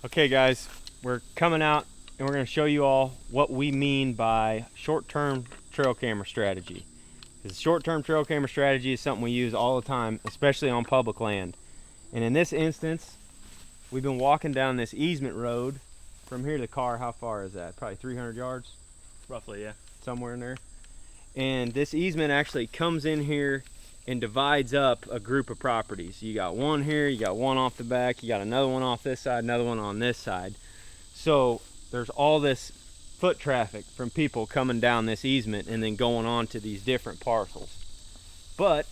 Okay guys, we're coming out and we're going to show you all what we mean by short-term trail camera strategy. Because short-term trail camera strategy is something we use all the time, especially on public land. And in this instance, we've been walking down this easement road from here to the car. How far is that? Probably 300 yards? Roughly, yeah. Somewhere in there. And this easement actually comes in here and divides up a group of properties. You got one here, you got one off the back, you got another one off this side, another one on this side. So there's all this foot traffic from people coming down this easement and then going on to these different parcels. But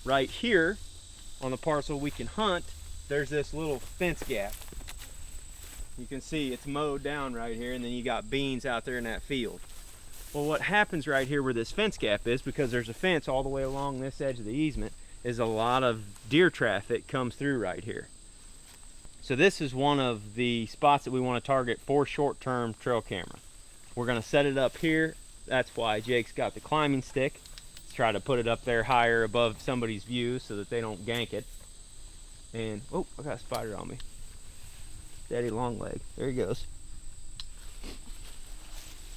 right here on the parcel we can hunt, there's this little fence gap. You can see it's mowed down right here, and then you got beans out there in that field. Well, what happens right here where this fence gap is, because there's a fence all the way along this edge of the easement, is a lot of deer traffic comes through right here. So this is one of the spots that we want to target for short-term trail camera. We're going to set it up here. That's why Jake's got the climbing stick. Let's try to put it up there higher above somebody's view so that they don't gank it. And, oh, I got a spider on me. Daddy long leg. There he goes.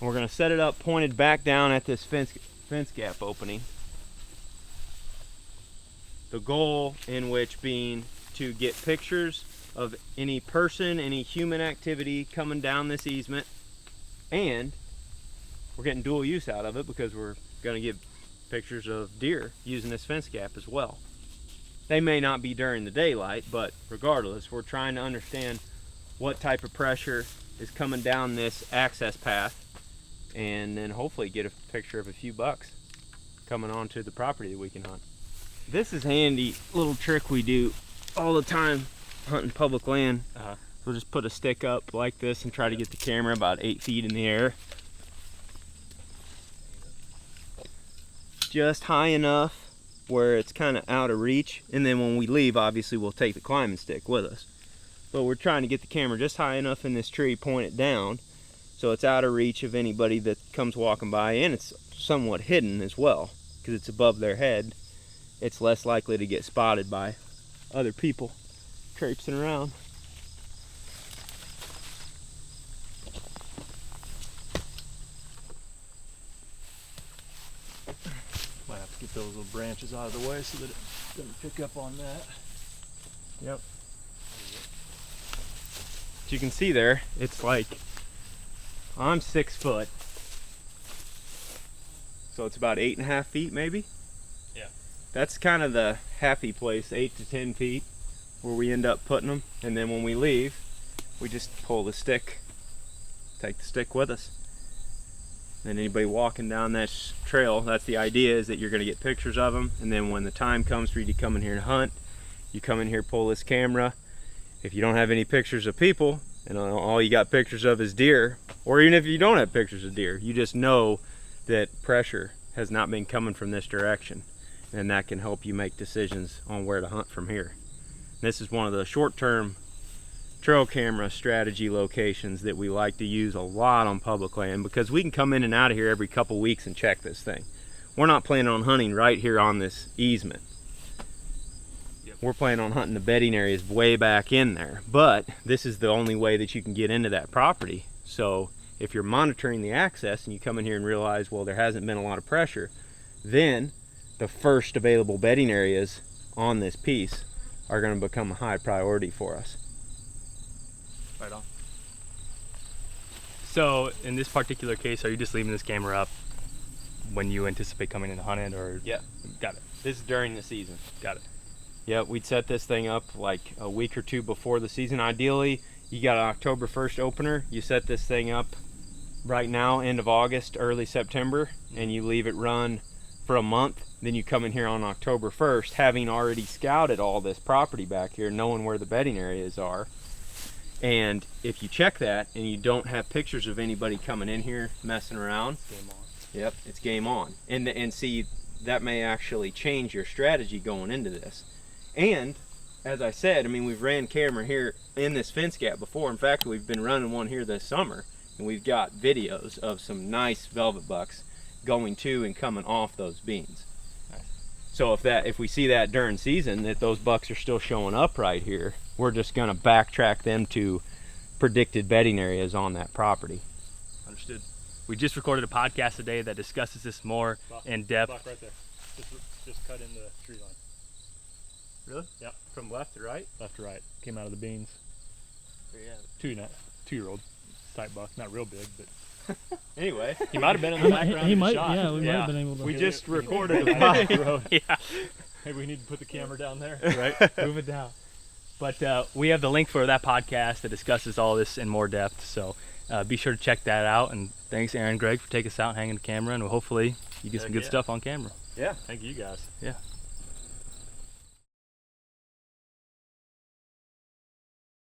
And we're going to set it up pointed back down at this fence gap opening. The goal in which being to get pictures of any person, any human activity coming down this easement, and we're getting dual use out of it because we're going to get pictures of deer using this fence gap as well. They may not be during the daylight, but regardless, we're trying to understand what type of pressure is coming down this access path, and then hopefully get a picture of a few bucks coming onto the property that we can hunt. This is a handy little trick we do all the time hunting public land. We'll just put a stick up like this and try to get the camera about 8 feet in the air. Just high enough where it's kind of out of reach, and then when we leave, obviously we'll take the climbing stick with us. But we're trying to get the camera just high enough in this tree, point it down, so it's out of reach of anybody that comes walking by, and it's somewhat hidden as well, because it's above their head. It's less likely to get spotted by other people traipsing around. Might have to get those little branches out of the way so that it doesn't pick up on that. Yep. As you can see there, it's like, I'm 6 foot, so it's about 8.5 feet maybe. Yeah. That's kind of the happy place, 8 to 10 feet, where we end up putting them. And then when we leave, we just pull the stick, take the stick with us. And anybody walking down that trail, that's the idea, is that you're going to get pictures of them. And then when the time comes for you to come in here and hunt, you come in here, pull this camera. If you don't have any pictures of people, and all you got pictures of is deer, or even if you don't have pictures of deer, you just know that pressure has not been coming from this direction, and that can help you make decisions on where to hunt from here. This is one of the short-term trail camera strategy locations that we like to use a lot on public land, because we can come in and out of here every couple weeks and check this thing. We're not planning on hunting right here on this easement. We're planning on hunting the bedding areas way back in there, but this is the only way that you can get into that property. So if you're monitoring the access and you come in here and realize, well, there hasn't been a lot of pressure, then the first available bedding areas on this piece are going to become a high priority for us. Right on. So in this particular case, are you just leaving this camera up when you anticipate coming in to hunt it, or? Yeah. Got it. This is during the season. Got it. Yeah, we'd set this thing up like a week or two before the season. Ideally, you got an October 1st opener. You set this thing up right now, end of August, early September, and you leave it run for a month. Then you come in here on October 1st, having already scouted all this property back here, knowing where the bedding areas are. And if you check that and you don't have pictures of anybody coming in here messing around, Game on. yep, it's game on. And see, that may actually change your strategy going into this. And as I said, I mean, we've ran camera here in this fence gap before. In fact, we've been running one here this summer, and we've got videos of some nice velvet bucks going to and coming off those beans. Nice. So if we see that during season, that those bucks are still showing up right here, we're just gonna backtrack them to predicted bedding areas on that property. Understood. We just recorded a podcast today that discusses this more in depth. Buck right there. Just cut in the tree line. Really? Yep. From left to right? Left to right. Came out of the beans. Yeah. 2-year-old type buck. Not real big, but Anyway, He might have been in the background. He of the might, shot. yeah, we might have been able to. we just recorded a a podcast. road. Yeah. Hey, we need to put the camera down there. Right. Move it down. But we have the link for that podcast that discusses all this in more depth. So be sure to check that out. And thanks, Aaron, Greg, for taking us out and hanging the camera. And hopefully you get some good yeah. stuff on camera. Yeah. Thank you guys. Yeah.